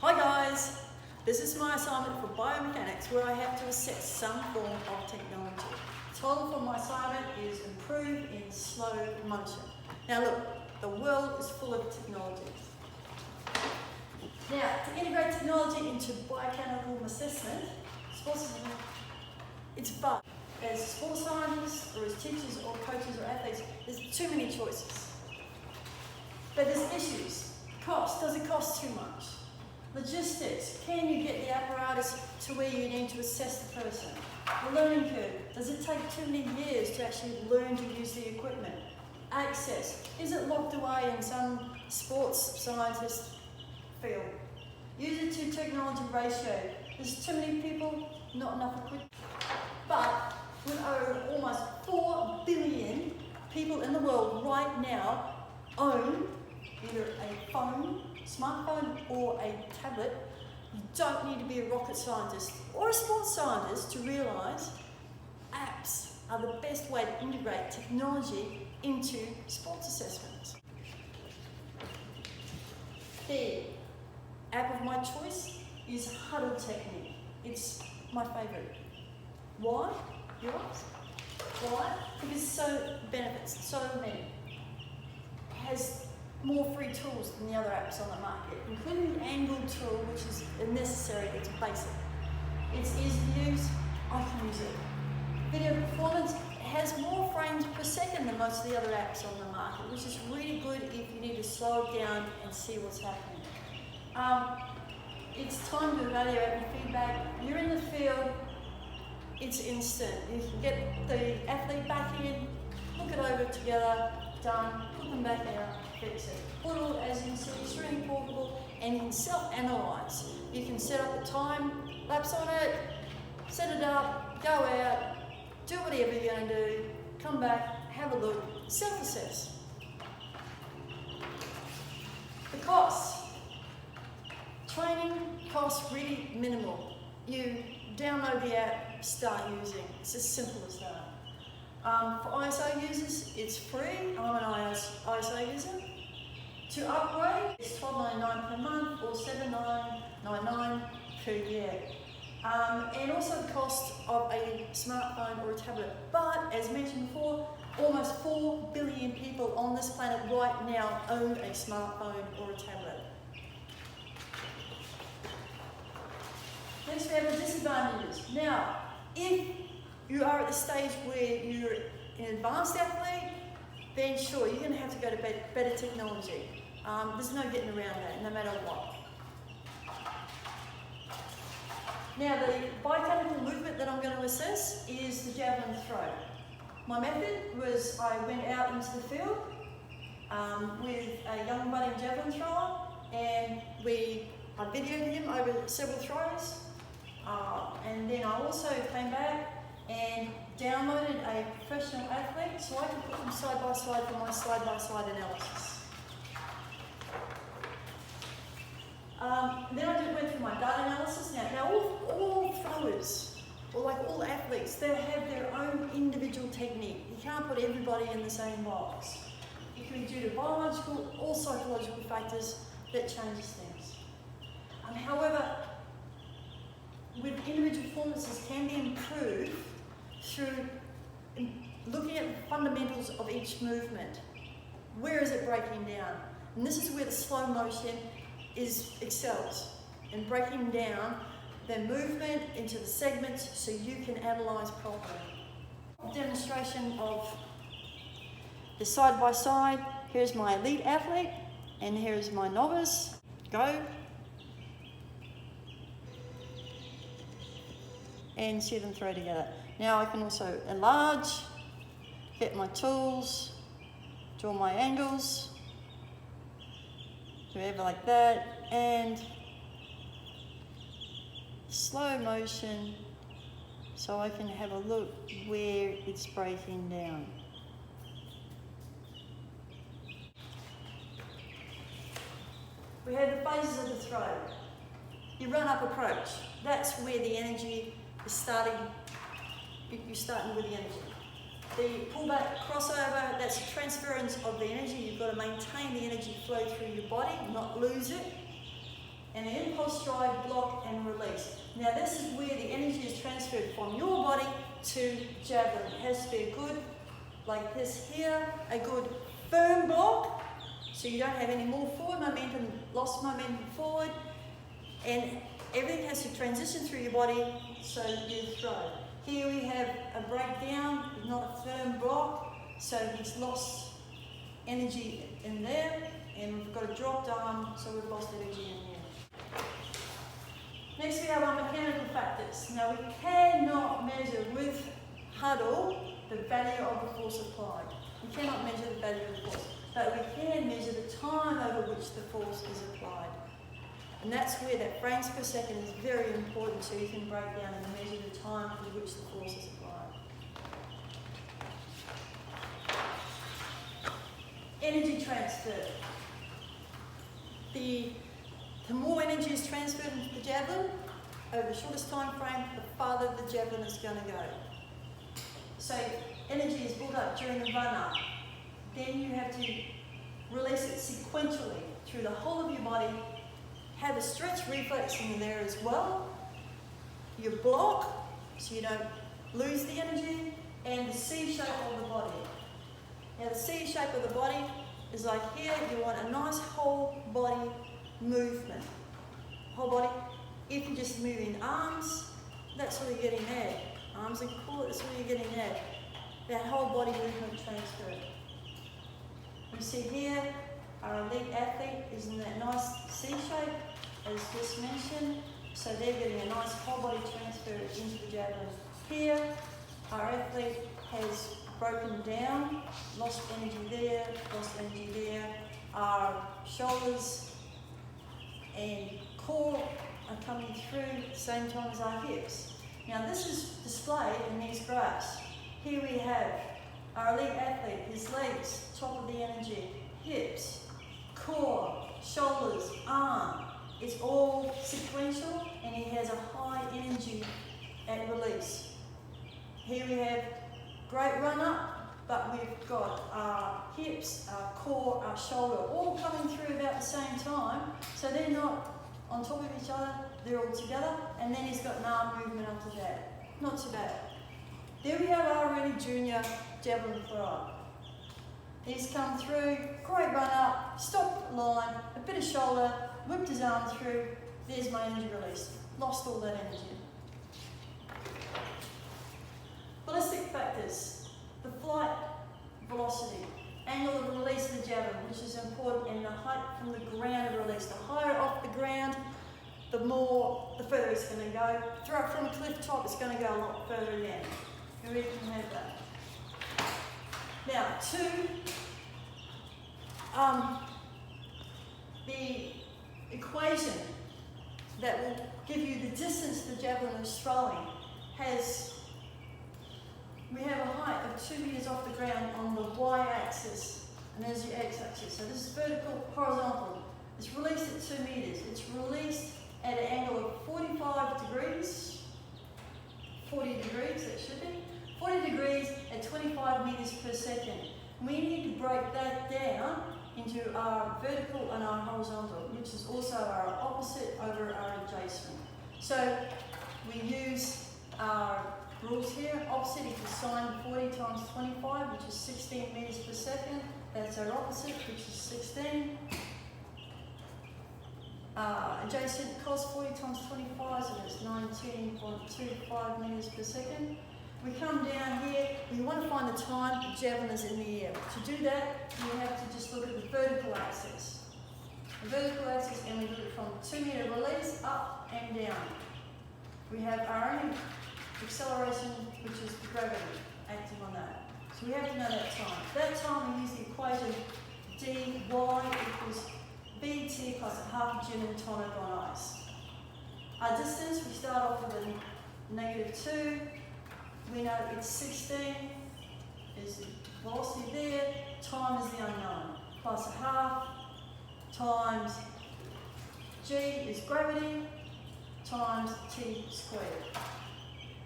Hi guys, this is my assignment for biomechanics where I have to assess some form of technology. The title for my assignment is Improve in Slow Motion. Now look, the world is full of technology. Now, to integrate technology into biomechanical assessment, it's fun. As sports scientists or as teachers or coaches or athletes, there's too many choices. But there's issues. Cost, does it cost too much? Logistics, can you get the apparatus to where you need to assess the person? The learning curve, does it take too many years to actually learn to use the equipment? Access, is it locked away in some sports scientist field? User to technology ratio, there's too many people, not enough equipment. But with over almost 4 billion people in the world right now own either a phone, smartphone or a tablet, you don't need to be a rocket scientist or a sports scientist to realise apps are the best way to integrate technology into sports assessments. The app of my choice is Huddle Technique. It's my favourite. Why? You ask? Why? Because so benefits, so many. It has more free tools than the other apps on the market, including the angle tool, which is necessary, it's basic. It's easy to use, I can use it. Video performance has more frames per second than most of the other apps on the market, which is really good if you need to slow it down and see what's happening. It's time to evaluate the feedback. You're in the field, it's instant. You can get the athlete back in, look it over together, done, put them back out, fix it. Portal, as you can see, is really portable and you can self-analyse. You can set up a time lapse on it, set it up, go out, do whatever you're going to do, come back, have a look, self-assess. The costs. Training costs really minimal. You download the app, start using. It's as simple as that. For ISO users, it's free. I'm an ISO user. To upgrade, it's $12.99 per month or $7.99 per year. And also the cost of a smartphone or a tablet. But as mentioned before, almost 4 billion people on this planet right now own a smartphone or a tablet. Next we have the disadvantages. Now, if you are at the stage where you're an advanced athlete, then sure, you're going to have to go to better technology. There's no getting around that, no matter what. Now, the biomechanical movement that I'm going to assess is the javelin throw. My method was I went out into the field with a young budding javelin thrower, and I videoed him over several throws, and then I also came back and downloaded a professional athlete so I could put them side by side for my side-by-side analysis. Then I went through my data analysis. Now all throwers, or like all athletes, they have their own individual technique. You can't put everybody in the same box. It can be due to biological or psychological factors that changes things. However, with individual performances can be improved through looking at the fundamentals of each movement. Where is it breaking down? And this is where the slow motion excels in breaking down the movement into the segments so you can analyse properly. Demonstration of the side by side. Here's my elite athlete and here's my novice. Go. And see them throw together. Now I can also enlarge, get my tools, draw my angles, do whatever like that, and slow motion so I can have a look where it's breaking down. We have the phases of the throw. You run up approach. That's where the energy is starting. You're starting with the energy. The pullback crossover, that's transference of the energy. You've got to maintain the energy flow through your body, not lose it. And then pulse drive, block and release. Now this is where the energy is transferred from your body to javelin. It has to be a good, like this here, a good firm block, so you don't have any more forward momentum, lost momentum forward, and everything has to transition through your body so you throw. Here we have a breakdown, not a firm block, so he's lost energy in there, and we've got a dropped arm, so we've lost energy in here. Next we have our mechanical factors. Now we cannot measure with huddle the value of the force applied. We cannot measure the value of the force, but we can measure the time over which the force is applied. And that's where that frames per second is very important, so you can break down and measure the time with which the force is applied. Energy transfer. The more energy is transferred into the javelin, over the shortest time frame, the farther the javelin is going to go. So energy is built up during the run-up. Then you have to release it sequentially through the whole of your body. Have a stretch reflex in there as well. Your block, so you don't lose the energy, and the C shape of the body. Now the C shape of the body is like here, you want a nice whole body movement. Whole body. If you're just moving arms, that's what you're getting there. Arms and core, that's what you're getting there. That whole body movement transfer. You see here, our elite athlete is in that nice C shape, as just mentioned. So they're getting a nice whole body transfer into the javelin. Here, our athlete has broken down, lost energy there, lost energy there. Our shoulders and core are coming through at the same time as our hips. Now this is displayed in these graphs. Here we have our elite athlete, his legs, top of the energy, hips, core, shoulders, arm. It's all sequential, and he has a high energy at release. Here we have great run up, but we've got our hips, our core, our shoulder, all coming through about the same time. So they're not on top of each other, they're all together, and then he's got an arm movement after that. Not too bad. There we have our really junior javelin thrower. He's come through, great run up, stopped the line, a bit of shoulder, whipped his arm through, there's my energy release. Lost all that energy. Ballistic factors, the flight velocity, angle of release of the javelin, which is important, and the height from the ground of release. The higher off the ground, the further it's going to go. Throw it from a cliff top, it's going to go a lot further again. Who can have that? Now, the equation that will give you the distance the javelin is throwing we have a height of 2 meters off the ground on the y-axis, and there's your x-axis. So this is vertical, horizontal. It's released at 2 meters. It's released at an angle of 45 degrees, 40 degrees, that should be. 40 degrees at 25 meters per second. We need to break that down into our vertical and our horizontal, which is also our opposite over our adjacent. So we use our rules here. Opposite equals sine 40 times 25, which is 16 meters per second. That's our opposite, which is 16. Adjacent cos 40 times 25, so that's 19.25 meters per second. We come down here, we want to find the time the javelin is in the air. To do that, you have to just look at the vertical axis. The vertical axis, and we look at from 2 meter release, up and down. We have our own acceleration, which is gravity, acting on that. So we have to know that time. That time we use the equation dy equals bt plus a half Newton tonic on ice. Our distance, we start off with a -2. We know it's 16 is the velocity there, time is the unknown, plus a half times g is gravity times t squared.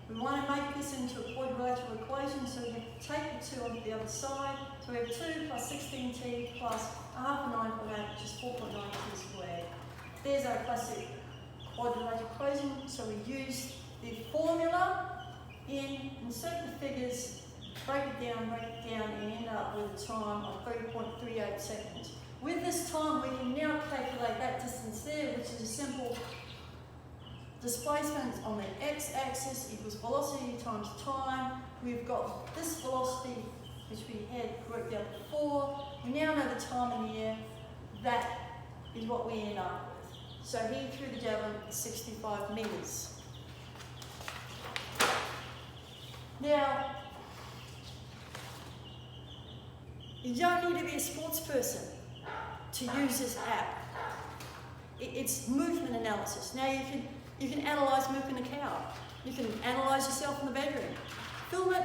We want to make this into a quadrilateral equation, so we have to take the 2 on the other side. So we have 2 plus 16t plus a half of 9.8, which is 4.9t squared. There's our classic quadratic equation, so we use the formula insert the figures, break it down, and end up with a time of 3.38 seconds. With this time, we can now calculate that distance there, which is a simple displacement on the x-axis equals velocity times time. We've got this velocity, which we had worked out before. We now know the time in the air. That is what we end up with. So he threw the javelin at 65 metres. Now, you don't need to be a sports person to use this app. It's movement analysis. Now you can analyse movement in a cow. You can analyse yourself in the bedroom. Film it,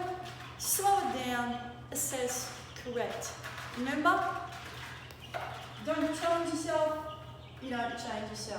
slow it down, assess, correct. Remember, don't challenge yourself, you don't change yourself.